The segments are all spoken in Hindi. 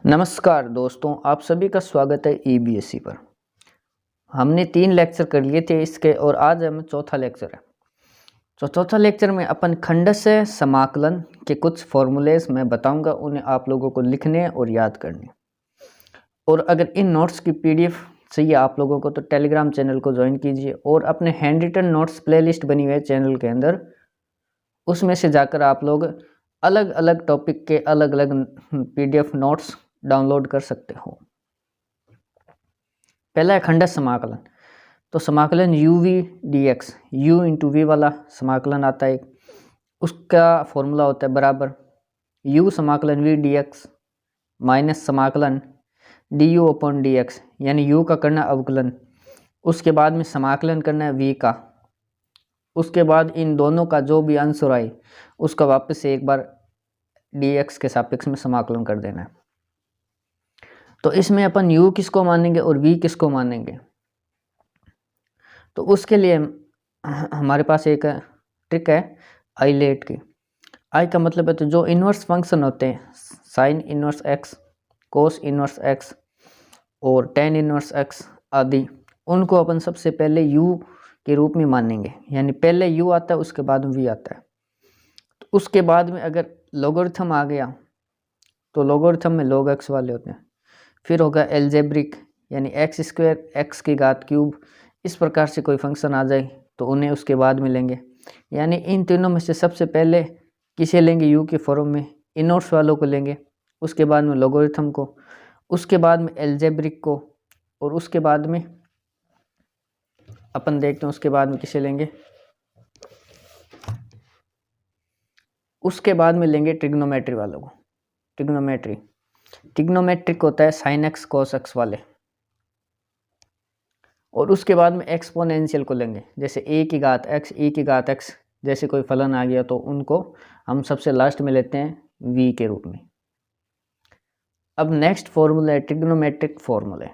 नमस्कार दोस्तों, आप सभी का स्वागत है ईबीएसई पर। हमने 3 लेक्चर कर लिए थे इसके और आज हमें चौथा लेक्चर है। तो चौथा लेक्चर में अपन खंडशः समाकलन के कुछ फॉर्मूलेस मैं बताऊंगा, उन्हें आप लोगों को लिखने और याद करने। और अगर इन नोट्स की पीडीएफ चाहिए आप लोगों को तो टेलीग्राम चैनल को ज्वाइन कीजिए और अपने हैंड रिटन नोट्स प्लेलिस्ट बनी हुई है चैनल के अंदर, उसमें से जाकर आप लोग अलग अलग टॉपिक के अलग अलग पीडीएफ नोट्स डाउनलोड कर सकते हो। पहला है खंडशः समाकलन। तो समाकलन u v dx, u into v वाला समाकलन आता है, उसका फॉर्मूला होता है बराबर u समाकलन v dx माइनस समाकलन du अपॉन dx, यानी u का करना अवकलन, उसके बाद में समाकलन करना है v का, उसके बाद इन दोनों का जो भी आंसर आए उसका वापस से एक बार dx के सापेक्ष में समाकलन कर देना है। तो इसमें अपन u किसको मानेंगे और v किसको मानेंगे, तो उसके लिए हमारे पास एक ट्रिक है आइलेट की। आई का मतलब है तो जो इन्वर्स फंक्शन होते हैं, साइन इन्वर्स एक्स, कोस इन्वर्स एक्स और टेन इन्वर्स एक्स आदि, उनको अपन सबसे पहले u के रूप में मानेंगे, यानी पहले u आता है उसके बाद v आता है। तो उसके बाद में अगर लॉगरिथम आ गया तो लॉगरिथम में log x वाले होते हैं, फिर होगा एल्जेब्रिक यानी एक्स स्क्वायर एक्स की घात क्यूब, इस प्रकार से कोई फंक्शन आ जाए तो उन्हें उसके बाद में लेंगे। यानी इन तीनों में से सबसे पहले किसे लेंगे, u के फॉर्म में इनवर्स वालों को लेंगे, उसके बाद में लॉगरिथम को, उसके बाद में एल्जेब्रिक को, और उसके बाद में अपन देखते हैं उसके बाद में किसे लेंगे, उसके बाद में लेंगे ट्रिग्नोमेट्री वालों को। ट्रिग्नोमेट्रिक होता है साइन एक्स कोस एक्स वाले, और उसके बाद में एक्सपोनेंशियल को लेंगे, जैसे ए की घात एक्स, ई की घात एक्स जैसे कोई फलन आ गया तो उनको हम सबसे लास्ट में लेते हैं v के रूप में। अब नेक्स्ट फॉर्मूला है ट्रिग्नोमेट्रिक फॉर्मूला,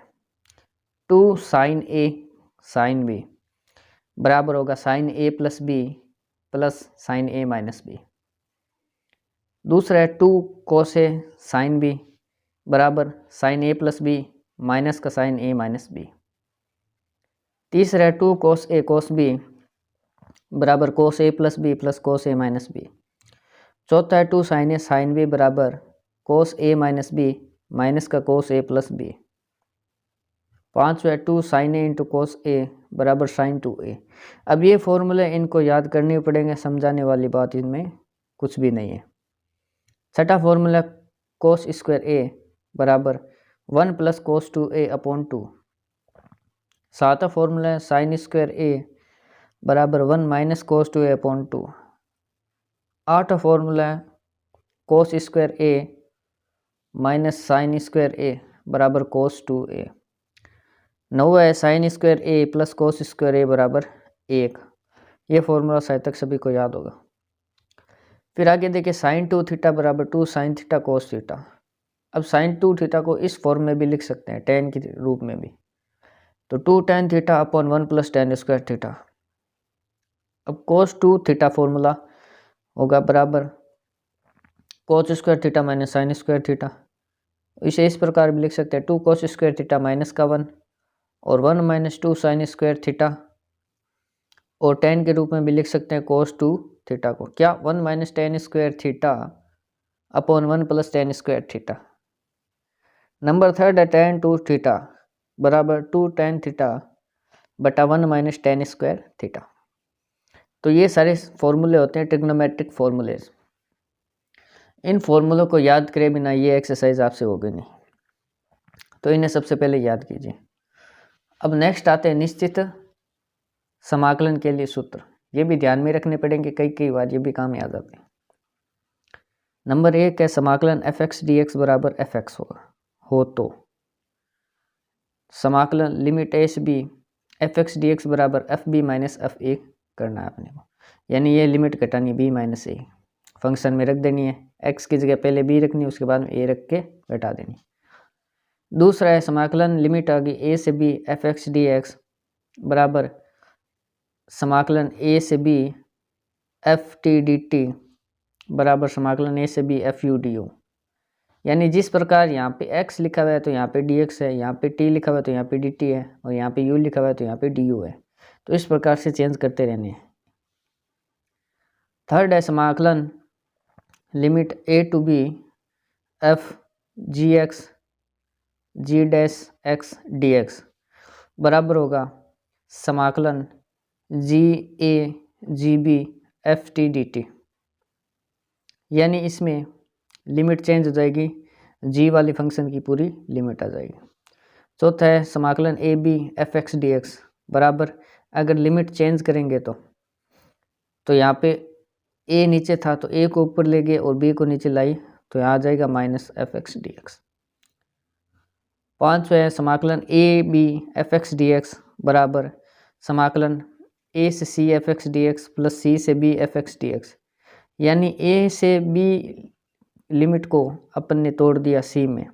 2 साइन ए साइन बी बराबर होगा साइन ए प्लस बी प्लस साइन ए माइनस बी। दूसरा है 2 कोस ए साइन बी बराबर साइन ए प्लस बी माइनस का साइन ए माइनस बी। तीसरा है 2 कोस ए कोस बी बराबर कोस ए प्लस बी प्लस कोस ए माइनस बी। चौथा है 2 साइन ए साइन बी बराबर कोस ए माइनस बी माइनस का कोस ए प्लस बी। पाँचवा है 2 साइन ए इंटू कोस ए बराबर साइन 2a। अब ये फॉर्मूले इनको याद करने पड़ेंगे, समझाने वाली बात इनमें कुछ भी नहीं है। छठा फॉर्मूला कोस स्क्वायर ए बराबर 1 प्लस कोस 2a अपॉन 2। सातवां फॉर्मूला है साइन स्क्वायर ए बराबर 1 माइनस कोस 2a अपॉन 2। आठवां फॉर्मूला है कोस स्क्वायर ए माइनस साइन स्क्वायर ए बराबर कोस 2a। नौवा है साइन स्क्वायर ए प्लस कोस स्क्वायर ए बराबर 1। ये फॉर्मूला शायद तक सभी को याद होगा। फिर आगे देखिए साइन 2 थीटा बराबर 2 साइन थीटा कोस थीटा। अब साइन 2 थीटा को इस फॉर्म में भी लिख सकते हैं, टेन के रूप में भी, तो 2 tan theta upon 1 plus ten square theta. अब कोस 2 थीटा फॉर्मूला होगा बराबर cos square theta minus sine square theta. इसे इस प्रकार भी लिख सकते हैं 2 कोस स्क्वायर थीटा माइनस का 1 और 1 माइनस 2 साइन स्क्वायर थीटा, और टेन के रूप में भी लिख सकते हैं कोस 2 थीटा को, क्या 1 minus ten square theta upon 1 plus ten square theta. Number third है टेन 2 थीटा बराबर 2 टेन थीटा बटा 1 माइनस टेन स्क्वायर थीटा। तो ये सारे फॉर्मूले होते हैं ट्रिग्नोमेट्रिक फॉर्मूलेज। इन फॉर्मूलों को याद करे बिना ये एक्सरसाइज आपसे होगी नहीं, तो इन्हें सबसे पहले याद कीजिए। अब नेक्स्ट आते हैं निश्चित समाकलन के लिए सूत्र, ये भी ध्यान में रखने पड़ेंगे, कई बार ये भी काम याद आते हैं। नंबर 1 है समाकलन एफ एक्स डी एक्स बराबर एफ एक्स हो तो समाकलन लिमिट ए से b f x d x बराबर f b minus f a करना है अपने को, यानी ये लिमिट घटानी बी माइनस ए फंक्शन में रख देनी है, एक्स की जगह पहले बी रखनी है, उसके बाद में ए रख के घटा देनी। दूसरा है समाकलन लिमिट आ गई ए से b f x d x बराबर समाकलन ए से b f t d t बराबर समाकलन ए से b f u d u. यानी जिस प्रकार यहाँ पे x लिखा हुआ है तो यहाँ पे dx है, यहाँ पे t लिखा हुआ है तो यहाँ पे dt है, और यहाँ पे u लिखा हुआ है तो यहाँ पे du है। तो इस प्रकार से चेंज करते रहने हैं। थर्ड है समाकलन limit a to b f g x g dash x d x बराबर होगा समाकलन g a g b f t d t. यानी इसमें लिमिट चेंज हो जाएगी, जी वाली फंक्शन की पूरी लिमिट आ जाएगी। चौथा है समाकलन a b f x d x बराबर, अगर लिमिट चेंज करेंगे तो यहाँ पे ए नीचे था तो ए को ऊपर ले गए और बी को नीचे लाई तो यहाँ आ जाएगा minus f x d x. पाँचवा है समाकलन a b f x d x बराबर समाकलन ए से c f x d x plus c से b f x d x. यानी ए से बी लिमिट को अपन ने तोड़ दिया सी में,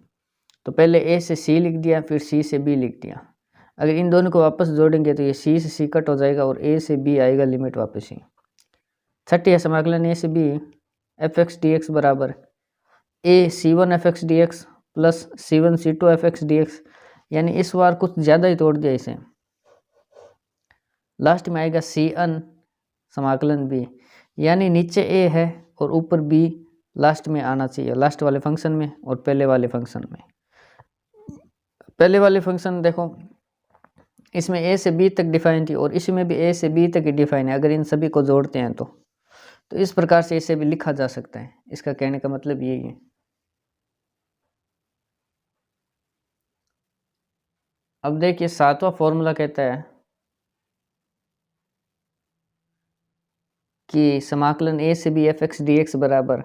तो पहले ए से सी लिख दिया फिर सी से बी लिख दिया। अगर इन दोनों को वापस जोड़ेंगे तो ये सी से सी कट हो जाएगा और ए से बी आएगा लिमिट वापस ही। छठी है समाकलन ए से b f x d x बराबर a c one f x d x plus c one c two f x d x. यानी इस बार कुछ ज़्यादा ही तोड़ दिया इसे। लास्ट में आएगा सी एन समाकलन बी, यानी नीचे ए है और ऊपर बी लास्ट में आना चाहिए, लास्ट वाले फंक्शन में और पहले वाले फंक्शन में। पहले वाले फंक्शन देखो इसमें ए से बी तक डिफाइन थी और इसमें भी ए से बी तक ही डिफाइन है। अगर इन सभी को जोड़ते हैं तो इस प्रकार से इसे भी लिखा जा सकता है। इसका कहने का मतलब यही है। अब देखिए सातवां फॉर्मूला कहता है कि समाकलन ए से b f x d x बराबर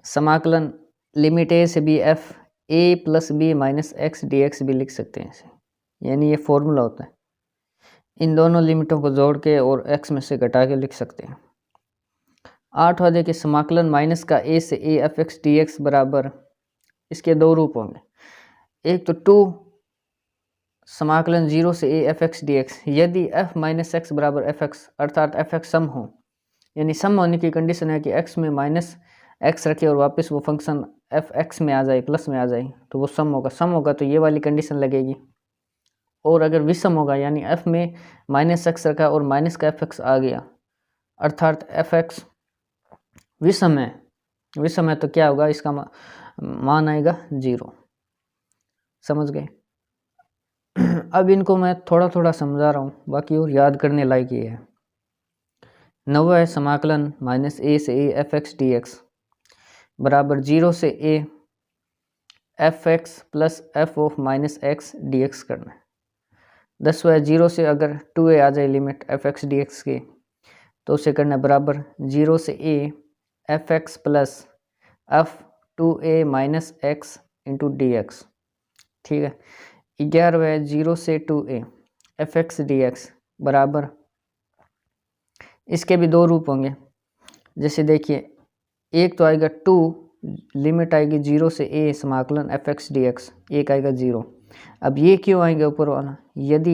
समाकलन लिमिट ए से b f a plus b minus x d x भी लिख सकते हैं इसे। यानी ये फॉर्मूला होता है, इन दोनों लिमिटों को जोड़ के और एक्स में से घटा के लिख सकते हैं। आठवां देखिए समाकलन माइनस का ए से a F x d x बराबर, इसके दो रूप होंगे। एक तो टू समाकलन जीरो से a F x d x, यदि एफ माइनस एक्स बराबर एफ एक्स अर्थात एफ एक्स सम हो, यानी सम होने की कंडीशन है कि एक्स में माइनस एक्स रखे और वापस वो फंक्शन एफ एक्स में आ जाए, प्लस में आ जाए, तो वो सम होगा। सम होगा तो ये वाली कंडीशन लगेगी। और अगर विषम होगा यानी एफ में माइनस एक्स रखा और माइनस का एफ एक्स आ गया अर्थात एफ एक्स विषम है, विषम है तो क्या होगा, इसका मान आएगा जीरो। समझ गए? अब इनको मैं थोड़ा थोड़ा समझा रहा हूँ, बाकी और याद करने लायक ये है। नवा है समाकलन माइनस ए से a F x d x बराबर जीरो से a F x plus F of minus x d x करना है। 10वां है जीरो से अगर 2a आ जाए limit F x d x की तो उसे करना है बराबर जीरो से a F x plus F 2a minus x into D x. ठीक है। 11वां है जीरो से 2a F x d x बराबर, इसके भी दो रूप होंगे। जैसे देखिए एक तो आएगा 2 लिमिट आएगी जीरो से ए समाकलन एफ एक्स डी एक्स, एक आएगा जीरो। अब ये क्यों आएगा ऊपर वाला, यदि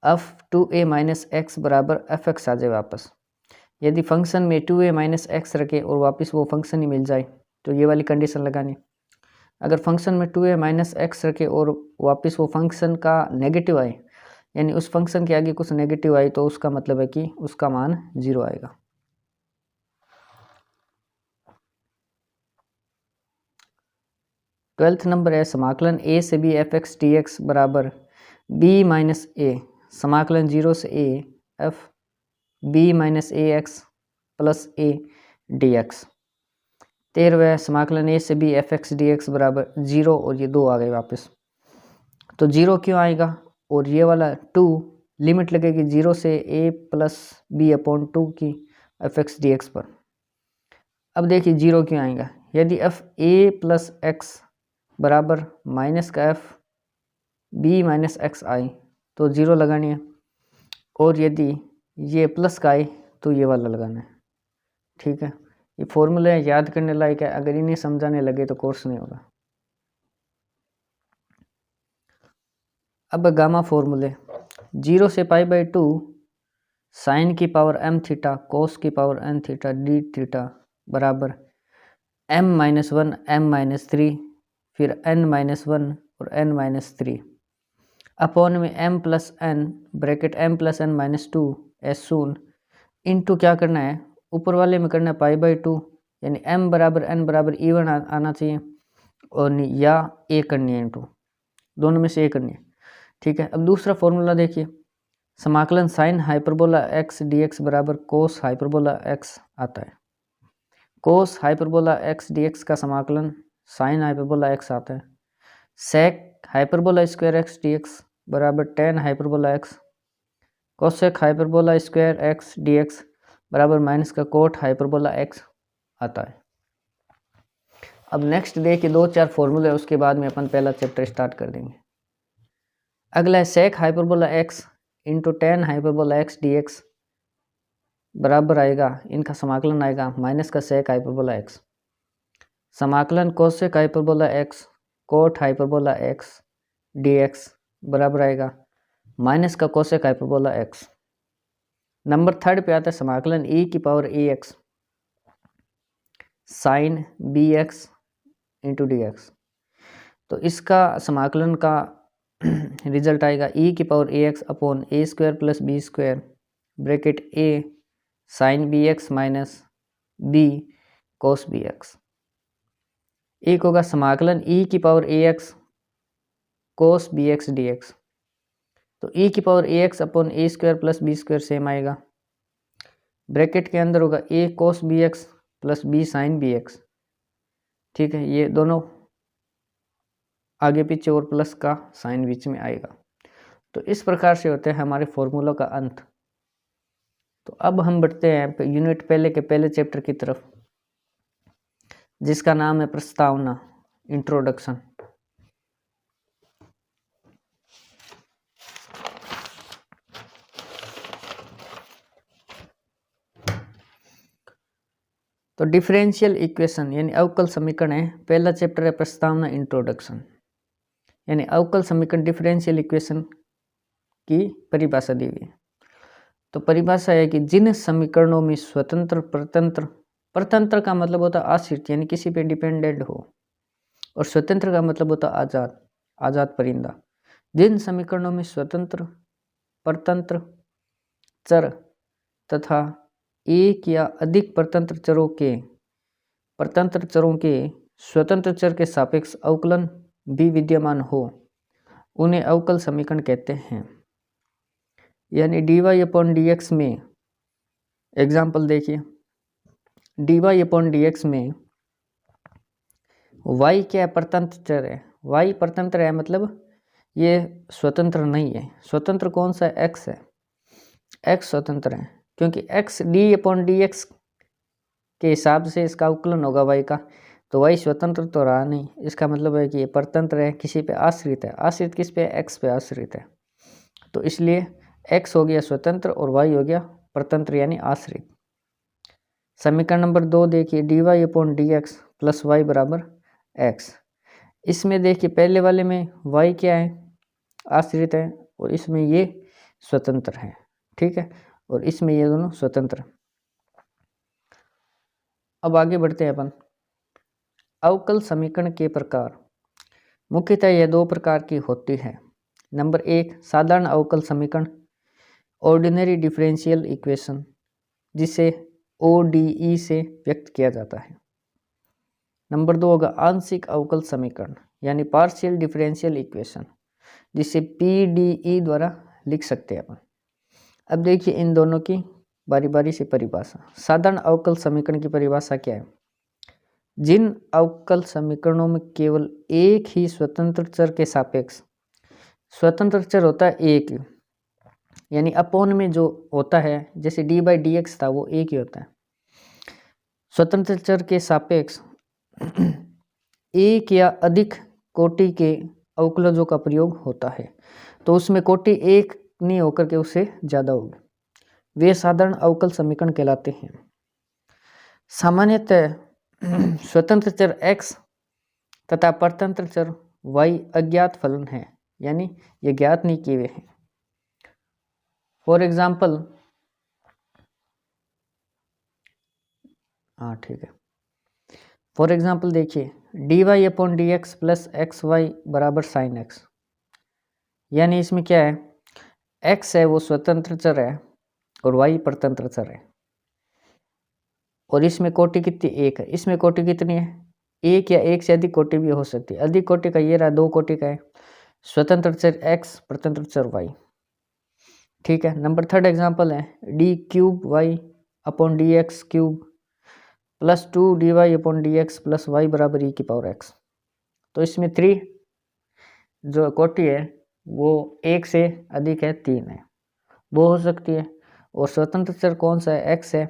एफ 2a माइनस एक्स बराबर एफ एक्स आ जाए वापस, यदि फंक्शन में 2a माइनस एक्स रखे और वापस वो फंक्शन ही मिल जाए तो ये वाली कंडीशन लगानी। अगर फंक्शन में 2a माइनस एक्स रखे और वापस वो फंक्शन का नेगेटिव आए, यानी उस फंक्शन के आगे कुछ नेगेटिव आई, तो उसका मतलब है कि उसका मान जीरो आएगा। ट्वेल्थ नंबर है समाकलन ए से b f x d x बराबर बी माइनस ए समाकलन जीरो से a f b minus a x plus a d x. 13वां समाकलन ए से b f x d x बराबर जीरो और ये दो आ गए वापस, तो जीरो क्यों आएगा, और ये वाला 2 लिमिट लगेगी जीरो से ए प्लस बी अपॉन 2 की एफ एक्स डी एक्स पर। अब देखिए जीरो क्यों आएगा, यदि एफ ए प्लस एक्स बराबर माइनस का एफ बी माइनस एक्स आई तो जीरो लगानी है, और यदि ये प्लस का आई तो ये वाला लगाना है। ठीक है, ये फॉर्मूले याद करने लायक है, अगर इन्हें समझाने लगे तो कोर्स नहीं होगा। अब गामा फॉर्मूले, जीरो से पाई बाई 2 साइन की पावर एम थीटा कोस की power n theta d theta बराबर m-1 m-3 फिर n-1 और n-3 अपॉन में m+n ब्रैकेट m+n-2 एस सून इनटू क्या करना है, ऊपर वाले में करना है π/2 यानी m बराबर n बराबर इवन आना चाहिए और या a करनी है इंटू दोनों में से a करनी है। ठीक है, अब दूसरा फॉर्मूला देखिए, समाकलन साइन हाइपरबोला x dx बराबर कोस हाइपरबोला x आता है। कोस हाइपरबोला x dx का समाकलन साइन हाइपरबोला x आता है। Sec hyperbola square x dx बराबर ten hyperbola x, cosec hyperbola square x dx बराबर माइनस का कोट हाइपरबोला x आता है। अब नेक्स्ट देखिए 2-4 फॉर्मूले, उसके बाद में अपन पहला चैप्टर स्टार्ट कर देंगे। अगला है sec hyperbola x into ten hyperbola x dx बराबर आएगा, इनका समाकलन आएगा माइनस का सेक हाइपरबोला x, समाकलन cosec hyperbola x cot hyperbola x dx बराबर आएगा माइनस का कोसेक हाइपरबोला x। नंबर 3 पे आता है समाकलन e की power ax sine bx into dx, तो इसका समाकलन का रिजल्ट आएगा e की power ax upon a square plus b square bracket a sine bx minus b cos bx। एक होगा समाकलन e की power ax cos bx dx, तो e की power ax upon a square plus b square same आएगा, ब्रैकेट के अंदर होगा a cos bx plus b sine bx। ठीक है, ये दोनों आगे पीछे और प्लस का साइन बीच में आएगा। तो इस प्रकार से होते हैं हमारे फॉर्मूलों का अंत। तो अब हम बढ़ते हैं यूनिट पहले के पहले चैप्टर की तरफ, जिसका नाम है प्रस्तावना, इंट्रोडक्शन। तो डिफरेंशियल इक्वेशन यानी अवकल समीकरण है, पहला चैप्टर है प्रस्तावना इंट्रोडक्शन, यानी अवकल समीकरण डिफरेंशियल इक्वेशन की परिभाषा दी गई। तो परिभाषा है कि जिन समीकरणों में स्वतंत्र परतंत्र, परतंत्र का मतलब होता है आश्रित यानी किसी पे डिपेंडेंट हो, और स्वतंत्र का मतलब होता है आजाद, आजाद परिंदा। जिन समीकरणों में स्वतंत्र परतंत्र चर तथा एक या अधिक परतंत्र चरों के स्वतंत्र चर के सापेक्ष अवकलन भी विद्यमान हो, उन्हें अवकल समीकरण कहते हैं। यानी dy/dx में एग्जाम्पल देखिए, dy/dx में y क्या है, परतंत्र चर है, y परतंत्र है मतलब ये स्वतंत्र नहीं है। स्वतंत्र कौन सा है, x है, x स्वतंत्र है, क्योंकि x dy/dx के हिसाब से इसका अवकलन होगा y का, तो y स्वतंत्र तो रहा नहीं, इसका मतलब है कि ये परतंत्र है, किसी पे आश्रित है। आश्रित किस पे, x पे आश्रित है, तो इसलिए x हो गया स्वतंत्र और y हो गया परतंत्र यानी आश्रित। समीकरण नंबर 2 देखिए, dy/dx प्लस y बराबर x। इसमें देखिए पहले वाले में y क्या है, आश्रित है, और इसमें ये स्वतंत्र है। ठीक है, और इसमें ये दोनों स्वतंत्र। अब आगे बढ़ते हैं अपन। अवकल समीकरण के प्रकार, मुख्यतः यह 2 प्रकार की होती है। नंबर 1 साधारण अवकल समीकरण, ऑर्डिनरी डिफरेंशियल इक्वेशन, जिसे ODE से व्यक्त किया जाता है। नंबर 2 होगा आंशिक अवकल समीकरण यानी पार्शियल डिफरेंशियल इक्वेशन, जिसे PDE द्वारा लिख सकते हैं अपन। अब देखिए इन दोनों की बारी बारी से परिभाषा। साधारण अवकल समीकरण की परिभाषा क्या है, जिन अवकल समीकरणों में केवल एक ही स्वतंत्र चर के सापेक्ष, स्वतंत्र चर होता है एक, यानी अपॉन में जो होता है, जैसे dy/dx था वो एक ही होता है। स्वतंत्र चर के सापेक्ष एक या अधिक कोटि के अवकलजों का प्रयोग होता है, तो उसमें कोटि एक नहीं होकर के उससे ज़्यादा होगी, वे साधारण अवकल समीकरण कहलाते हैं। सामान्यतः स्वतंत्र चर x तथा परतंत्र चर y अज्ञात फलन है, यानी ये ज्ञात नहीं किए हुए हैं। फॉर एग्जाम्पल, हाँ ठीक है, फॉर एग्जांपल देखिए d Y upon D x plus x y बराबर साइन एक्स, यानी इसमें क्या है, एक्स है वो स्वतंत्र चर है और वाई परतंत्र चर है, और इसमें कोटि कितनी, एक है। इसमें कोटि कितनी है, एक या एक से अधिक कोटि भी हो सकती है। अधिक कोटि का ये रहा, दो कोटि का है, स्वतंत्र चर एक्स परतंत्र चर वाई। ठीक है, नंबर थर्ड एग्जांपल है d cube y upon D x cube plus 2 d Y upon D x plus y बराबर ई की पावर एक्स। तो इसमें 3 जो कोटि है वो एक से अधिक है, 3 है, वो हो सकती है। और स्वतंत्र चर कौन सा है, एक्स है,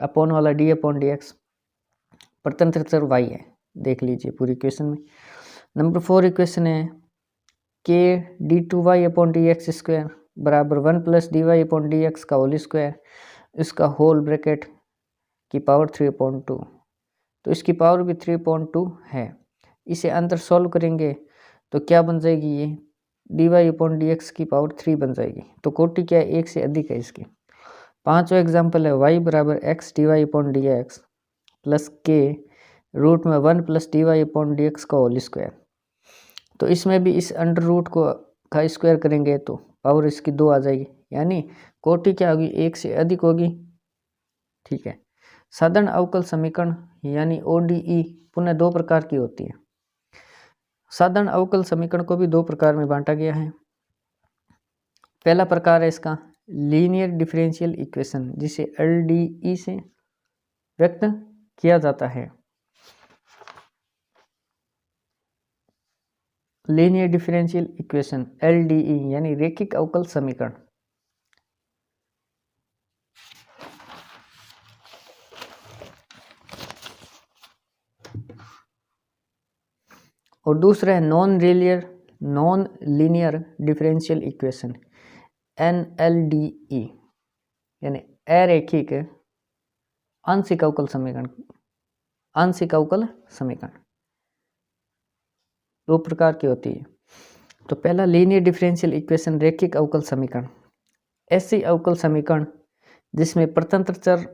अपॉन वाला डी अपॉन डी एक्स, परतंत्र चर वाई है। देख लीजिए पूरी इक्वेशन में। नंबर 4 इक्वेशन है के d two y upon D x square बराबर 1 plus d Y upon D x का होल स्क्वायर, इसका होल ब्रैकेट की पावर 3/2। तो इसकी पावर भी 3/2 है। इसे अंदर सॉल्व करेंगे तो क्या बन जाएगी, ये d Y upon D x की पावर 3 बन जाएगी। तो कोटि क्या है, एक से अधिक है इसकी। पांचवा एग्जाम्पल है वाई बराबर x d Y upon D x plus के रूट में 1 plus d Y upon D x का होल स्क्वायर। तो इसमें भी इस अंडर रूट को का स्क्वायर करेंगे तो पावर इसकी 2 आ जाएगी, यानी कोटि क्या होगी, एक से अधिक होगी। ठीक है, साधारण अवकल समीकरण यानी ODE पुनः दो प्रकार की होती है। साधारण अवकल समीकरण को भी दो प्रकार में बांटा गया है। पहला प्रकार है इसका लीनियर डिफरेंशियल इक्वेशन, जिसे LDE से व्यक्त किया जाता है। लीनियर डिफरेंशियल इक्वेशन LDE यानी रैखिक अवकल समीकरण। और दूसरा है non linear differential equation NLDE यानी अरैखिक आंशिक अवकल समीकरण। आंशिक अवकल समीकरण दो प्रकार की होती है। तो पहला लीनियर डिफरेंशियल इक्वेशन रैखिक अवकल समीकरण, ऐसी अवकल समीकरण जिसमें परतंत्र चर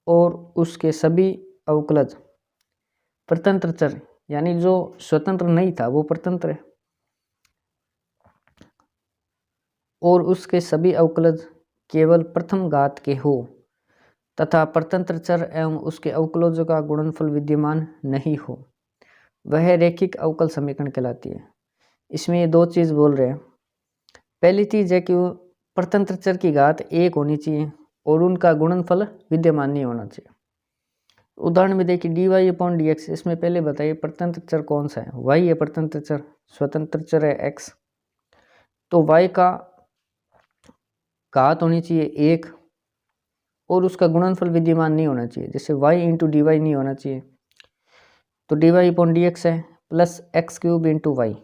और उसके सभी अवकलज, परतंत्र चर यानी जो स्वतंत्र नहीं था वो परतंत्र है, और उसके सभी अवकलज केवल प्रथम घात के हो तथा परतंत्र चर एवं उसके अवकलजों का गुणनफल विद्यमान नहीं हो, वह रैखिक अवकल समीकरण कहलाती है। इसमें ये दो चीज़ बोल रहे हैं। पहली चीज़ है कि वो परतंत्र चर की घात 1 होनी चाहिए और उनका गुणनफल विद्यमान नहीं होना चाहिए। उदाहरण में देखिए d Y upon D x, इसमें पहले बताइए परतंत्र चर कौन सा है, वाई है परतंत्र चर, स्वतंत्र चर है एक्स। तो वाई का घात होनी चाहिए 1 और उसका गुणनफल विद्यमान नहीं होना चाहिए, जैसे y इंटू डी वाई नहीं होना चाहिए। तो d Y upon D x है plus x cube into y.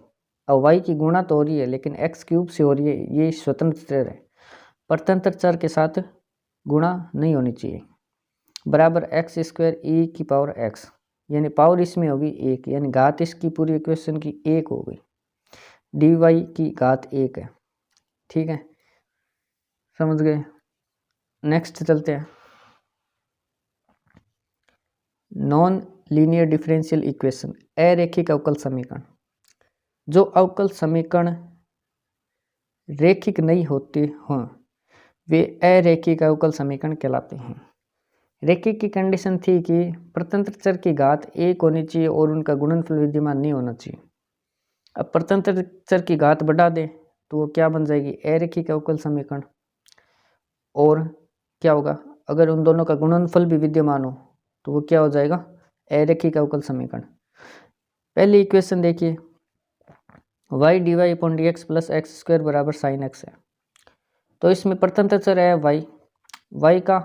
अब y की गुणा तो हो रही है लेकिन एक्स क्यूब से हो रही है, ये स्वतंत्र चर है, परतंत्र चर के साथ गुणा नहीं होनी चाहिए। बराबर एक्स स्क्वायर ई की पावर एक्स, यानी पावर इसमें होगी 1, यानी घात इसकी पूरी इक्वेशन की 1 हो गई। डी वाई की घात 1 है। ठीक है, समझ गए। नेक्स्ट चलते हैं नॉन लीनियर डिफरेंशियल इक्वेशन अरैखिक अवकल समीकरण। जो अवकल समीकरण रैखिक नहीं होते हों वे अरैखिक अवकल समीकरण कहलाते हैं। रैखिक की कंडीशन थी कि परतंत्र चर की घात 1 होनी चाहिए और उनका गुणनफल विद्यमान नहीं होना चाहिए। अब परतंत्र चर की घात बढ़ा दें तो वो क्या बन जाएगी, अरैखिक अवकल समीकरण। और क्या होगा, अगर उन दोनों का गुणनफल भी विद्यमान हो तो वो क्या हो जाएगा, अरैखिक अवकल समीकरण। पहली इक्वेशन देखिए y d Y upon D x plus x square बराबर साइन एक्स है। तो इसमें परतंत्र चर है वाई का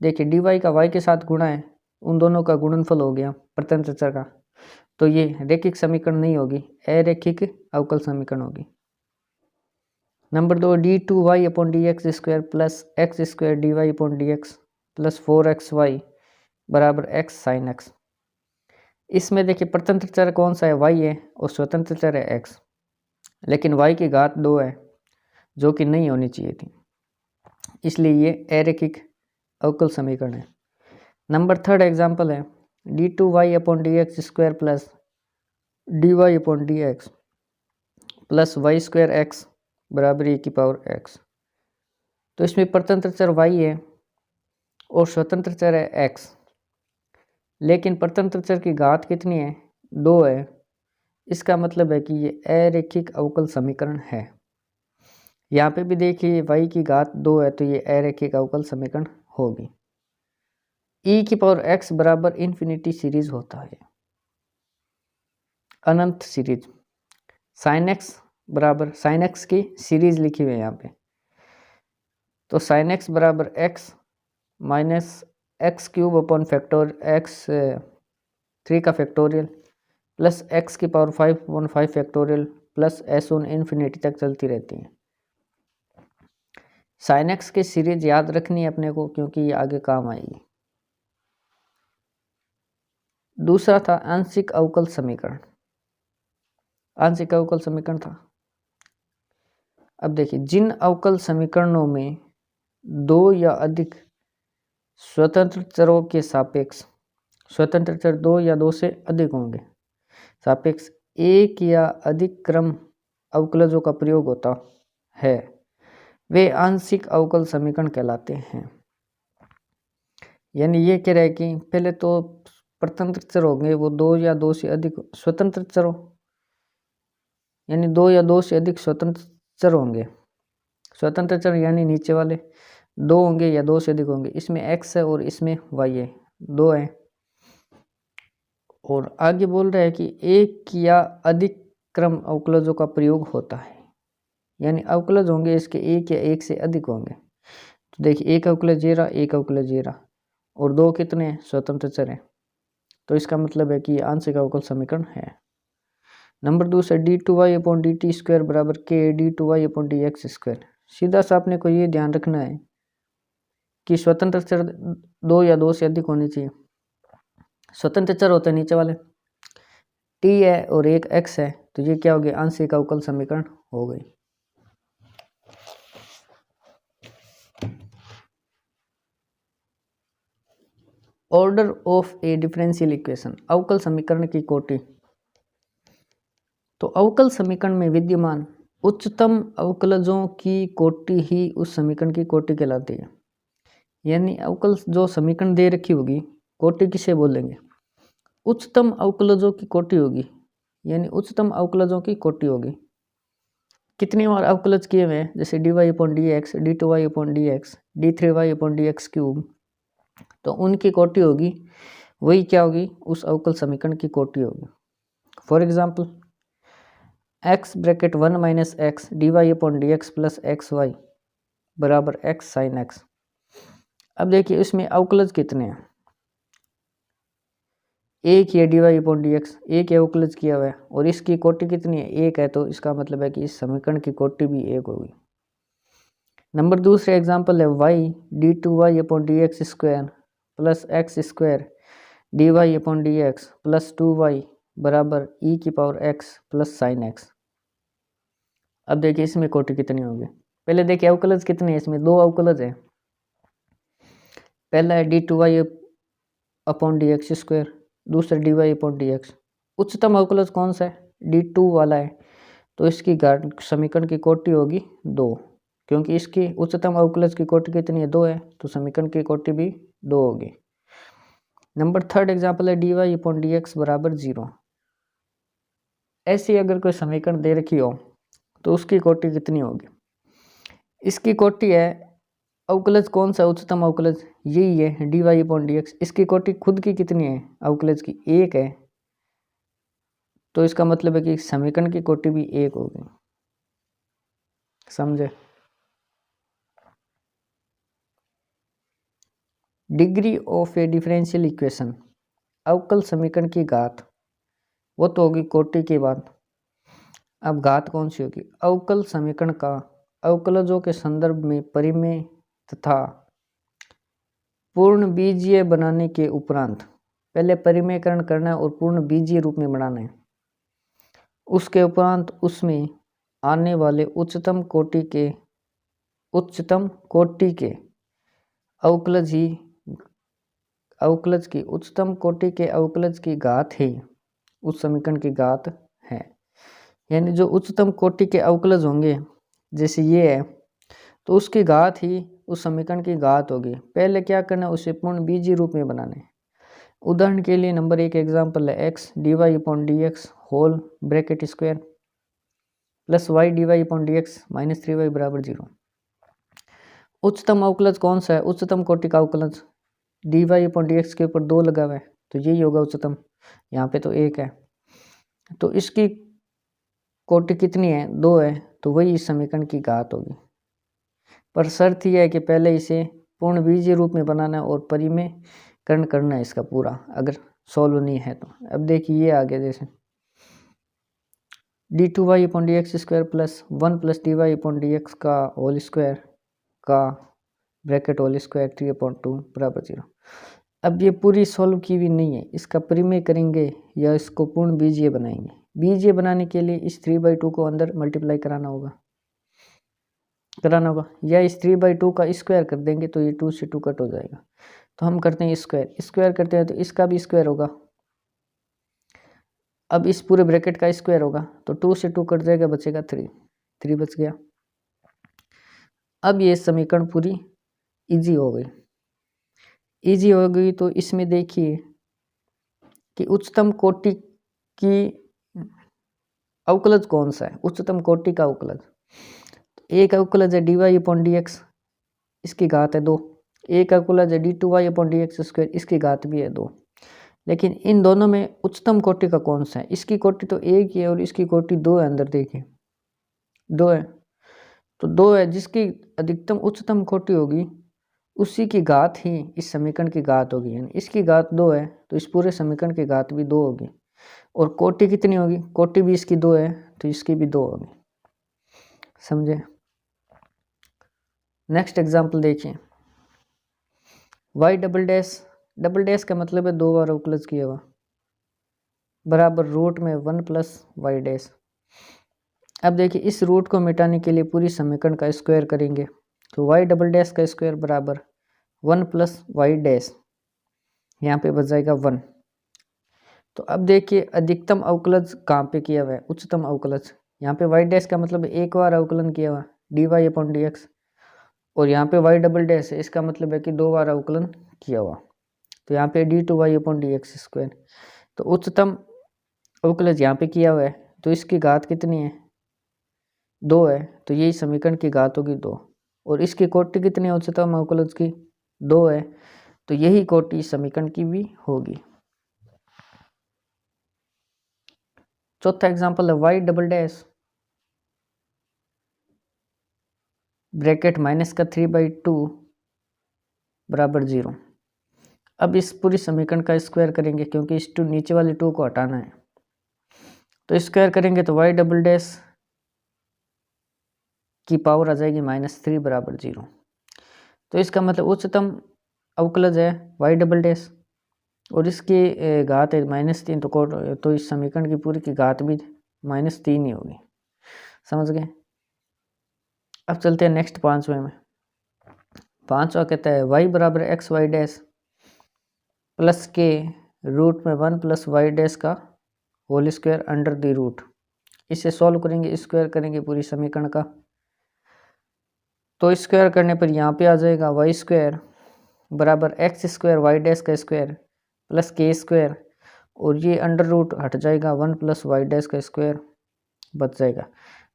देखिए डी वाई का वाई के साथ गुणा है, उन दोनों का गुणनफल हो गया परतंत्र चर का। तो ये रैखिक समीकरण नहीं होगी, अरैखिक अवकल समीकरण होगी। Number 2 d two y upon D x square plus x square d Y upon D x plus 4xy बराबर एक्स साइन एक्स। इसमें देखिए परतंत्र चर कौन सा है, वाई है, और स्वतंत्र चर है एक्स, लेकिन वाई की घात 2 है जो कि नहीं होनी चाहिए थी, इसलिए ये अरैखिक अवकल समीकरण है। नंबर थर्ड एग्जाम्पल है d2y/dx² plus dy/dx plus y² बराबर e⁻x। तो इसमें परतंत्र चर y है और स्वतंत्र चर है x, लेकिन परतंत्र चर की घात कितनी है? 2 है। इसका मतलब है कि ये अरैखिक अवकल समीकरण है। यहाँ पे भी देखिए y की घात 2 है, तो ये अरैखिक अवकल समीकरण होगी। e⁻x बराबर इन्फिनिटी सीरीज होता है, अनंत सीरीज। साइन एक्स बराबर साइन एक्स की सीरीज लिखी हुई है यहाँ पे, तो साइन एक्स बराबर x minus x³ upon factor x3 का factorial plus x⁵5 factorial plus s1 infinity तक चलती रहती है। साइन एक्स की सीरीज याद रखनी है अपने को, क्योंकि ये आगे काम आएगी। दूसरा था आंशिक अवकल समीकरण। आंशिक अवकल समीकरण था, अब देखिए जिन अवकल समीकरणों में 2 या अधिक स्वतंत्र चरों के सापेक्ष, स्वतंत्र चर 2 या 2 से अधिक होंगे, सापेक्ष एक या अधिक क्रम अवकलजों का प्रयोग होता है, वे आंशिक अवकल समीकरण कहलाते हैं। यानी ये कह रहा है कि पहले तो परतंत्र चर होंगे वो 2 या 2 से अधिक स्वतंत्र चरों, यानी 2 या 2 से अधिक स्वतंत्र चर होंगे। स्वतंत्र चर यानी नीचे वाले 2 होंगे या 2 से अधिक होंगे। इसमें x है और इसमें y है, 2 है। और आगे बोल रहा है कि एक या अधिक क्रम अवकलजों का प्रयोग होता है, यानी अवकलज होंगे इसके एक या एक से अधिक होंगे। तो देखिए एक अवकलज ये रहा, एक अवकलज ये रहा, और 2 कितने हैं? स्वतंत्र चर हैं। तो इसका मतलब है कि आंशिक अवकल समीकरण है। नंबर दूसरा d2y/dt² बराबर k d2y/dx²। सीधा सा आपने को ये ध्यान रखना है कि स्वतंत्र चर 2 या 2 से अधिक होनी चाहिए। स्वतंत्र चर होते हैं नीचे वाले, t है और एक x है, तो ये क्या हो गया? आंशिक अवकल समीकरण हो गई। Order of a differential equation, अवकल समीकरण की कोटि। तो अवकल समीकरण में विद्यमान उच्चतम अवकलजों की कोटि ही उस समीकरण की कोटि कहलाती है। यानी अवकल जो समीकरण दे रखी होगी, कोटि किसे बोलेंगे? उच्चतम अवकलजों की कोटि होगी, यानी उच्चतम अवकलजों की कोटि होगी। कितनी बार अवकलज किए हुए हैं? जैसे dy/dx, d2y/dx, d3y/dx³, तो उनकी कोटि होगी, वही क्या होगी? उस अवकल समीकरण की कोटि होगी। For example x(1 - x dy/dx plus xy बराबर x sin x। अब देखिए इसमें अवकलज कितने हैं? एक ही dy/dx, एक ही अवकलज किया हुआ है, और इसकी कोटि कितनी है? एक है, तो इसका मतलब है कि इस समीकरण की कोटि भी एक होगी। नंबर दूसरे एग्जाम्पल है y d2y/dx² plus x² dy/dx plus 2y बराबर e⁻x प्लस sin x। अब देखिए इसमें कोटि कितनी होगी? पहले देखिए अवकलज कितने हैं? इसमें 2 अवकलज है। पहला है d2y/dx², दूसरा dy/dx। उच्चतम अवकलज कौन सा है? d2 वाला है, तो इसकी समीकरण की कोटि होगी 2, क्योंकि इसकी उच्चतम अवकलज की कोटि कितनी है? 2 है, तो समीकरण की कोटि भी 2 होगी। नंबर थर्ड एग्जाम्पल है dy/dx बराबर 0। ऐसी अगर कोई समीकरण दे रखी हो तो उसकी कोटि कितनी होगी? इसकी कोटि है, अवकलज कौन सा उच्चतम अवकलज? यही है dy/dx। इसकी कोटि खुद की कितनी है? अवकलज की 1 है, तो इसका मतलब है कि समीकरण की कोटि भी 1 होगी। समझे? Degree of a differential equation, अवकल समीकरण की घात, वो तो होगी कोटि की बात। अब घात कौन सी होगी? अवकल समीकरण का अवकलजों के संदर्भ में परिमेय तथा पूर्ण बीजीय बनाने के उपरांत, पहले परिमेयकरण करना है और पूर्ण बीजीय रूप में बनाना है, उसके उपरांत उसमें आने वाले उच्चतम कोटि के अवकलज ही अवकलज की उच्चतम कोटि के अवकलज की घात ही उस समीकरण की घात है। यानी जो उच्चतम कोटि के अवकलज होंगे जैसे ये है तो उसकी घात ही उस समीकरण की घात होगी। पहले क्या करना है, उसे पूर्ण बीजीय रूप में बनाना है। उदाहरण के लिए नंबर 1 एग्जाम्पल है x d Y upon D x whole bracket square plus y d Y upon D x minus 3y बराबर 0। उच्चतम अवकलज कौन सा है? उच्चतम कोटि का अवकलज d Y upon D x के ऊपर 2 लगा हुआ है तो यही होगा उच्चतम। यहाँ पे तो 1 है तो इसकी कोटि कितनी है? 2 है तो वही इस समीकरण की घात होगी। पर शर्त यह है कि पहले इसे पूर्ण बीजीय रूप में बनाना है और परिमेयकरण करना है इसका पूरा, अगर सॉल्व नहीं है तो। अब देखिए ये आगे जैसे d two y upon D x square plus 1 plus d Y upon D x का होल स्क्वायर का ब्रैकेट होल स्क्वायर 3/2 बराबर 0। अब ये पूरी सॉल्व की हुई नहीं है, इसका परिमेय करेंगे या इसको पूर्ण बीजीय बनाएंगे। बीजीय बनाने के लिए इस 3/2 को अंदर मल्टीप्लाई कराना होगा या इस 3/2 का स्क्वायर कर देंगे तो ये 2 से 2 कट हो जाएगा। तो हम करते हैं स्क्वायर करते हैं तो इसका भी स्क्वायर होगा। अब इस पूरे ब्रैकेट का स्क्वायर होगा तो 2 से 2 कट जाएगा, बचेगा 3 बच गया। अब ये समीकरण पूरी इजी हो गई तो इसमें देखिए कि उच्चतम कोटि की अवकलज कौन सा है? उच्चतम कोटि का अवकलज एक अवकलज है d Y upon D x, इसकी घात है 2। एक अवकलज है d two y upon D x square, इसकी घात भी है 2। लेकिन इन दोनों में उच्चतम कोटि का कौन सा है? इसकी कोटि तो 1 ही है और इसकी कोटि 2 है। अंदर देखिए 2 है तो 2 है, जिसकी अधिकतम उच्चतम कोटि होगी उसी की घात ही इस समीकरण की घात होगी। यानी इसकी घात 2 है तो इस पूरे समीकरण की घात भी 2 होगी। और कोटि कितनी होगी? कोटि भी इसकी 2 है तो इसकी भी 2 होगी। समझे? नेक्स्ट एग्जाम्पल देखिए वाई डबल डैश का मतलब है 2 बार अवकलज किया हुआ बराबर रूट में 1 प्लस वाई डैश। अब देखिए इस रूट को मिटाने के लिए पूरी समीकरण का स्क्वायर करेंगे तो वाई डबल डैश का स्क्वायर बराबर 1 प्लस वाई डैश, यहाँ पे बच जाएगा 1। तो अब देखिए अधिकतम अवकलज कहाँ पे किया हुआ है? उच्चतम अवकलज। यहाँ पे वाई डैश का मतलब एक बार अवकलन किया हुआ d Y upon D x, और यहाँ पे वाई डबल डैश है, इसका मतलब है कि 2 बार अवकलन किया हुआ। तो यहाँ पे d two y upon D x square, तो उच्चतम अवकलज यहाँ पे किया हुआ है तो इसकी घात कितनी है? 2 है तो यही समीकरण की घात होगी 2। और इसकी कोटि कितनी है उच्चतम अवकलज की? 2 है तो यही कोटि समीकरण की भी होगी। चौथा एग्जाम्पल है y double dash bracket minus का 3/2 बराबर 0। अब इस पूरी समीकरण का स्क्वायर करेंगे क्योंकि इस नीचे वाले 2 को हटाना है। तो स्क्वायर करेंगे तो वाई डबल डैश की पावर आ जाएगी -3 बराबर 0। तो इसका मतलब उच्चतम अवकलज है वाई डबल डैश और इसकी घात है -3 तो इस समीकरण की पूरी की घात भी -3 ही होगी। समझ गए? अब चलते हैं नेक्स्ट 5वें में। 5वां कहता है वाई बराबर एक्स वाई डैश प्लस के रूट में 1 प्लस वाई डैश का whole square under the root. इसे सॉल्व करेंगे, स्क्वायर करेंगे पूरी समीकरण का। तो स्क्वायर करने पर यहाँ पे आ जाएगा वाई स्क्वायर बराबर एक्स स्क्वायर वाई डैश का स्क्वायर प्लस के स्क्वायर, और ये अंडर रूट हट जाएगा 1 प्लस वाई डैश का स्क्वायर बच जाएगा।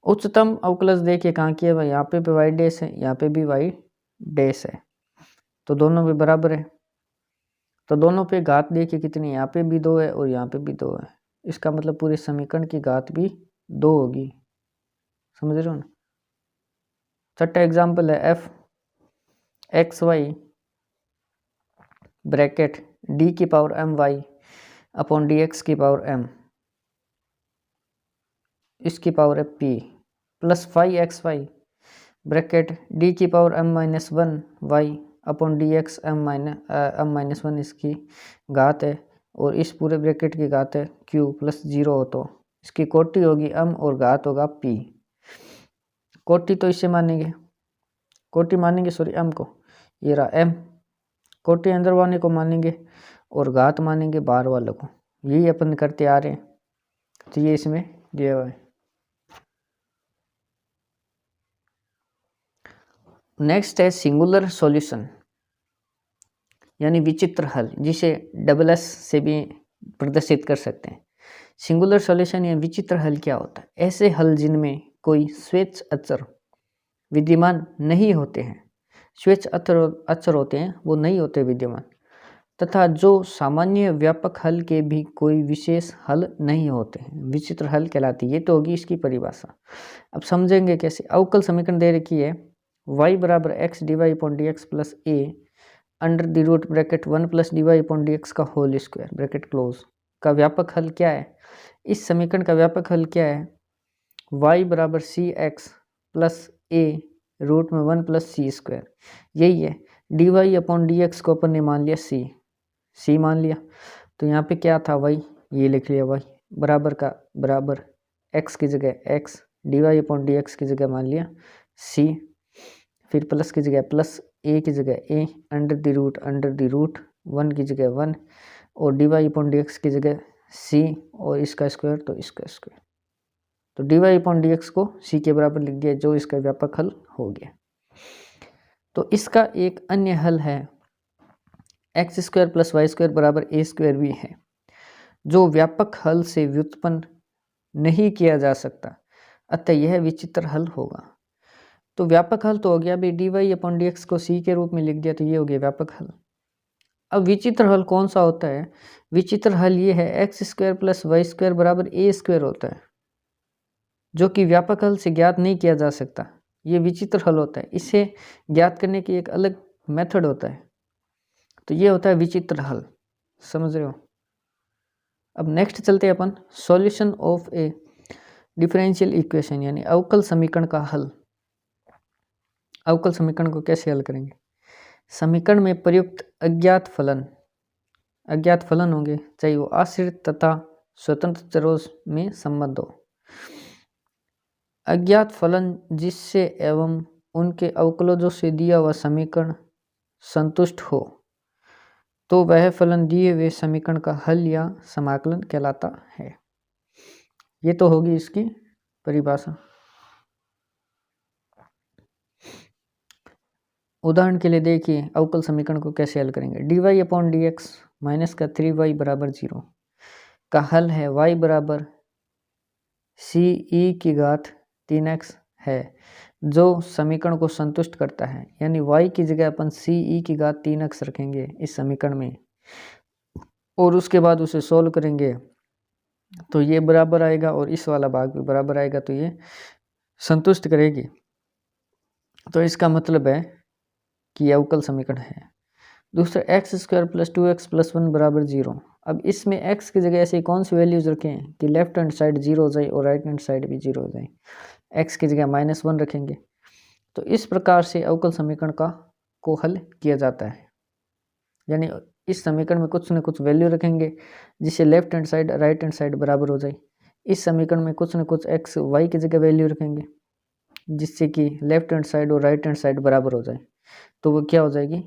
उच्चतम अवकलज देखिए कहाँ किया हुआ, यहाँ पे वाई डैश है, यहाँ पे भी वाई डैश है, तो दोनों भी बराबर है। तो दोनों पे घात देखिए कितनी, यहाँ पे भी 2 है और यहाँ पे भी 2 है। इसका मतलब पूरे समीकरण की घात भी 2 होगी। समझ रहे हो ना? छठा एग्जाम्पल है f x y bracket d की power m y upon D x की पावर एम, इसकी पावर है p plus 5x y bracket d की power m-1 y upon D x m-1 इसकी घात है, और इस पूरे ब्रैकेट की घात है q प्लस 0 हो तो इसकी कोटि होगी m और घात होगा p। कोटि तो इससे मानेंगे, m को, ये रहा m, कोटि अंदर वाले को मानेंगे और घात मानेंगे बाहर वालों को, यही अपन करते आ रहे हैं। तो ये इसमें दिया हुआ है। नेक्स्ट है सिंगुलर सॉल्यूशन यानी विचित्र हल, जिसे डबल एस से भी प्रदर्शित कर सकते हैं। सिंगुलर सॉल्यूशन या विचित्र हल क्या होता है? ऐसे हल जिनमें कोई स्वेच्छ अचर विद्यमान नहीं होते हैं, स्वेच्छ अचर होते हैं वो नहीं होते विद्यमान, तथा जो सामान्य व्यापक हल के भी कोई विशेष हल नहीं होते हैं, विचित्र हल कहलाती है। ये तो होगी इसकी परिभाषा। अब समझेंगे कैसे। अवकल समीकरण दे रखी है y बराबर x d Y upon D x plus a under the root bracket 1 plus d Y upon D x का होल स्क्वायर ब्रैकेट क्लोज का व्यापक हल क्या है? इस समीकरण का व्यापक हल क्या है? y बराबर c x plus a root में 1 प्लस सी स्क्वायर, यही है। D Y upon D x को अपन ने मान लिया सी मान लिया, तो यहाँ पे क्या था y, ये लिख लिया y बराबर का बराबर x की जगह x, d Y upon D x की जगह मान लिया c, फिर प्लस की जगह प्लस a की जगह a, अंडर द रूट 1 की जगह 1 और d Y upon D x की जगह c और इसका स्क्वायर तो इसका स्क्वायर, तो d Y upon D x को c के बराबर लिख दिया, जो इसका व्यापक हल हो गया। तो इसका एक अन्य हल है x square plus y square बराबर ए स्क्वायर भी है, जो व्यापक हल से व्युत्पन्न नहीं किया जा सकता, अतः यह विचित्र हल होगा। तो व्यापक हल तो हो गया भाई, D Y upon D x को सी के रूप में लिख दिया, तो ये हो गया व्यापक हल। अब विचित्र हल कौन सा होता है? विचित्र हल ये है x square plus y square बराबर ए स्क्वायर होता है, जो कि व्यापक हल से ज्ञात नहीं किया जा सकता, ये विचित्र हल होता है। इसे ज्ञात करने की एक अलग मेथड होता है, तो ये होता है विचित्र हल, समझ रहे हो। अब नेक्स्ट चलते हैं अपन solution of a differential equation यानी अवकल समीकरण का हल। अवकल समीकरण को कैसे हल करेंगे? समीकरण में प्रयुक्त अज्ञात फलन होंगे, चाहे वो आश्रित तथा स्वतंत्र चरों में संबंध हो। अज्ञात फलन जिससे एवं उनके अवकलजों से दिया हुआ समीकरण संतुष्ट हो, तो वह फलन दिए हुए समीकरण का हल या समाकलन कहलाता है। ये तो होगी इसकी परिभाषा। उदाहरण के लिए देखिए अवकल समीकरण को कैसे हल करेंगे। D Y upon D x minus का 3y बराबर 0 का हल है y बराबर सी ई की घात 3x है, जो समीकरण को संतुष्ट करता है। यानी y की जगह अपन सी ई की घात 3x रखेंगे इस समीकरण में, और उसके बाद उसे सोल्व करेंगे तो ये बराबर आएगा और इस वाला भाग भी बराबर आएगा, तो ये संतुष्ट करेगी। तो इसका मतलब है कि यह अवकल समीकरण है। दूसरा x square plus 2x plus 1 बराबर 0। अब इसमें x की जगह ऐसे कौन सी वैल्यूज रखें कि लेफ्ट हैंड साइड 0 हो जाए और राइट हैंड साइड भी 0 हो जाए। x की जगह -1 रखेंगे। तो इस प्रकार से अवकल समीकरण को हल किया जाता है। यानी इस समीकरण में कुछ न कुछ वैल्यू रखेंगे जिससे left hand side right hand side बराबर हो जाए। इस समीकरण में कुछ न कुछ x y की जगह वैल्यू रखेंगे जिससे कि लेफ्ट हैंड साइड और राइट हैंड साइड बराबर हो जाए, तो वो क्या हो जाएगी।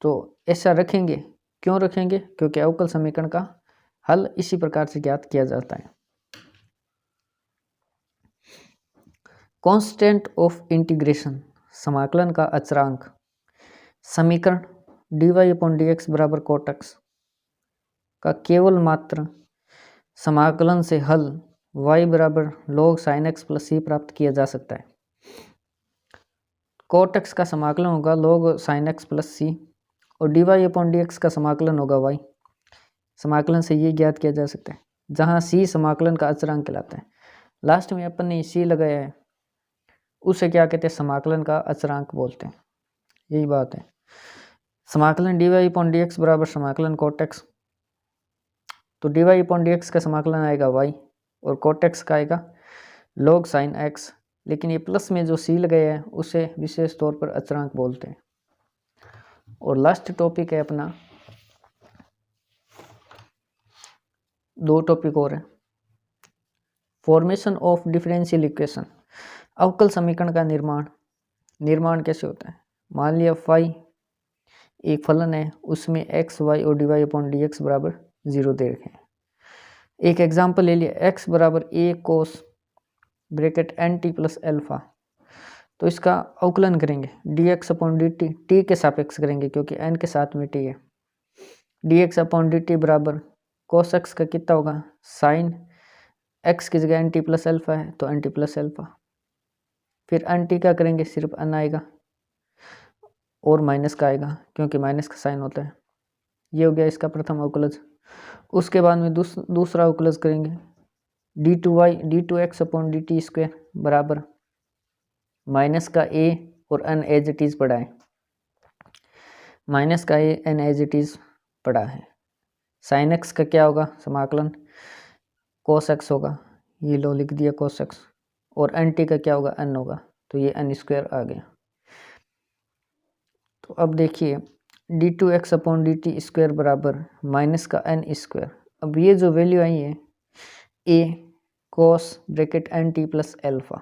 तो ऐसा रखेंगे, क्यों रखेंगे? क्योंकि अवकल समीकरण का हल इसी प्रकार से ज्ञात किया जाता है। कांस्टेंट ऑफ इंटीग्रेशन समाकलन का अचरांक। समीकरण dy अपॉन dx बराबर cot x का केवल मात्र समाकलन से हल y बराबर log sin x plus c प्राप्त किया जा सकता है। cot x का समाकलन होगा log sin x plus c और dy अपॉन dx का समाकलन होगा y। समाकलन से ये ज्ञात किया जा सकता है, जहाँ c समाकलन का अचरांक कहलाता है। लास्ट में अपन ने c लगाया है, उसे क्या कहते हैं? समाकलन का अचरांक बोलते हैं। यही बात है। समाकलन dy अपॉन dx बराबर समाकलन cot x, तो dy अपॉन dx का समाकलन आएगा y और cot x का आएगा log sin x, लेकिन ये प्लस में जो c लगाया है उसे विशेष तौर पर अचरांक बोलते हैं। और लास्ट टॉपिक है अपना, दो टॉपिक और है। फॉर्मेशन ऑफ डिफरेंशियल इक्वेशन, अवकल समीकरण का निर्माण कैसे होता है? मान लिया फाई एक फलन है उसमें एक्स वाई और d Y upon D x बराबर 0 दे रखे हैं। एक एग्जाम्पल ले लिया, एक्स बराबर a cos bracket n t plus alpha, तो इसका अवकलन करेंगे d x upon d t, t के सापेक्ष करेंगे क्योंकि एन के साथ में टी है। D x upon d t बराबर कोस एक्स का कितना होगा, साइन एक्स की जगह एन टी प्लस एल्फा है तो एन टी प्लस एल्फा, फिर एन टी का करेंगे सिर्फ एन आएगा और माइनस का आएगा क्योंकि माइनस का साइन होता है। ये हो गया इसका प्रथम अवकलज। उसके बाद में दूसरा अवकलज करेंगे d two y d two x upon d t square बराबर माइनस का ए और एन एज इट इज़ पड़ा है, माइनस का A N as it is पड़ा है। साइन एक्स का क्या होगा, समाकलन कोस एक्स होगा, ये लो लिख दिया कोस एक्स, और एन टी का क्या होगा, एन होगा, तो ये एन स्क्वायर आ गया। तो अब देखिए d two x upon d t square बराबर माइनस का एन स्क्वायर। अब ये जो वैल्यू आई है a cos bracket n t plus alpha,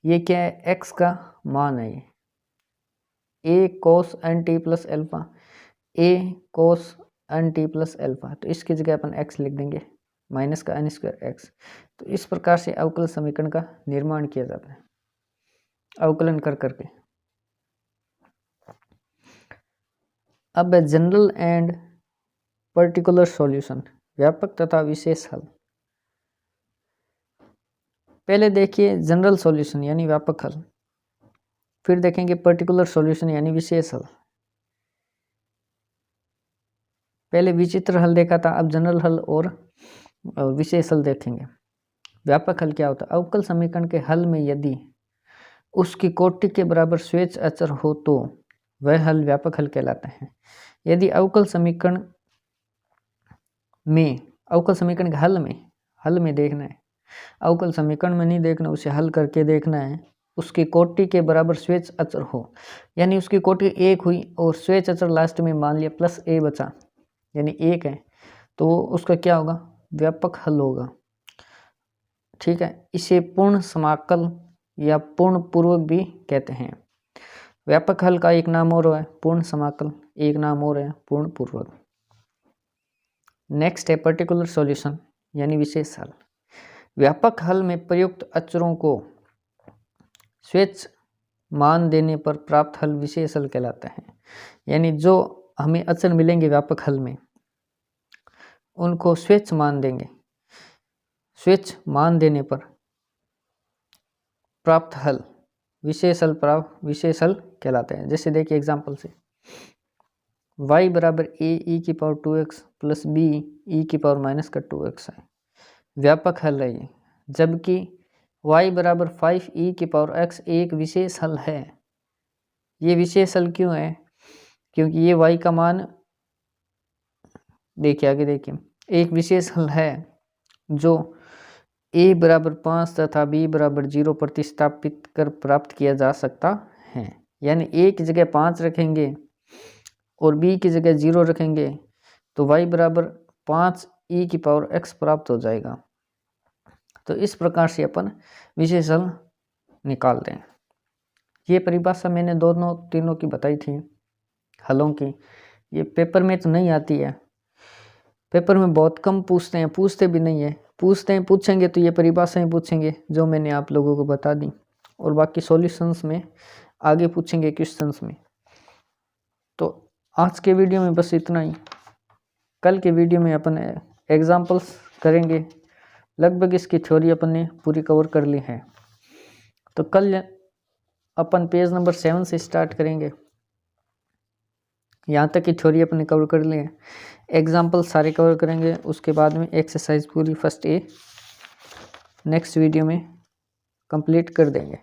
ये क्या है, एक्स का मान है, ये a cos n t plus alpha, a cos n t plus alpha, तो इसकी जगह अपन एक्स लिख देंगे, माइनस का एन स्क्वायर एक्स। तो इस प्रकार से अवकल समीकरण का निर्माण किया जाता है अवकलन कर करके। अब जनरल एंड पर्टिकुलर सॉल्यूशन, व्यापक तथा विशेष हल। पहले देखिए जनरल सॉल्यूशन यानी व्यापक हल, फिर देखेंगे पर्टिकुलर सॉल्यूशन यानी विशेष हल। पहले विचित्र हल देखा था, अब जनरल हल और विशेष हल देखेंगे। व्यापक हल क्या होता है, अवकल समीकरण के हल में यदि उसकी कोटि के बराबर स्वेच्छ अचर हो तो वह हल व्यापक हल कहलाता है। यदि अवकल समीकरण के हल में देखना है, अवकल समीकरण में नहीं देखना, उसे हल करके देखना है, उसकी कोटि के बराबर स्वेच्छ अचर हो, यानी उसकी कोटि 1 हुई और स्वेच्छ अचर लास्ट में मान लिया प्लस ए बचा यानी 1 है, तो उसका क्या होगा, व्यापक हल होगा। ठीक है, इसे पूर्ण समाकल या पूर्ण पूर्वक भी कहते हैं। व्यापक हल का एक नाम और है पूर्ण समाकल, एक नाम और है पूर्ण पूर्वक। नेक्स्ट है पर्टिकुलर सॉल्यूशन यानी विशेष हल। व्यापक हल में प्रयुक्त अचरों को स्वेच्छ मान देने पर प्राप्त हल विशेष हल कहलाता है। यानी जो हमें अचर मिलेंगे व्यापक हल में उनको स्वेच्छ मान देंगे, स्वेच्छ मान देने पर प्राप्त हल विशेष हल कहलाते हैं। जैसे देखिए एग्जांपल से y बराबर ए ई की power 2x plus B E की पावर माइनस का 2x है, व्यापक हल है ये। जबकि y बराबर 5 ई की पावर x एक विशेष हल है। ये विशेष हल क्यों है, क्योंकि ये y का मान देखिए आगे देखिए एक विशेष हल है जो a बराबर 5 तथा b बराबर 0 प्रतिस्थापित कर प्राप्त किया जा सकता है। यानी a की जगह 5 रखेंगे और b की जगह 0 रखेंगे तो y बराबर 5 e की पावर x प्राप्त हो जाएगा। तो इस प्रकार से अपन विशेष हल निकालते हैं। ये परिभाषा मैंने दोनों तीनों की बताई थी हलों की। ये पेपर में तो नहीं आती है, पेपर में बहुत कम पूछते हैं, पूछते भी नहीं है, पूछेंगे तो ये परिभाषाएं पूछेंगे जो मैंने आप लोगों को बता दी, और बाकी सॉल्यूशंस में आगे पूछेंगे क्वेश्चंस में। तो आज के वीडियो में बस इतना ही। कल के वीडियो में अपन एग्जांपल्स करेंगे, लगभग इसकी थ्योरी अपन ने पूरी कवर कर ली है। तो कल अपन पेज नंबर 7 से स्टार्ट करेंगे, यहाँ तक की थ्योरी अपन ने कवर कर ली है, एग्जाम्पल सारे कवर करेंगे। उसके बाद में एक्सरसाइज पूरी फर्स्ट ए नेक्स्ट वीडियो में कंप्लीट कर देंगे।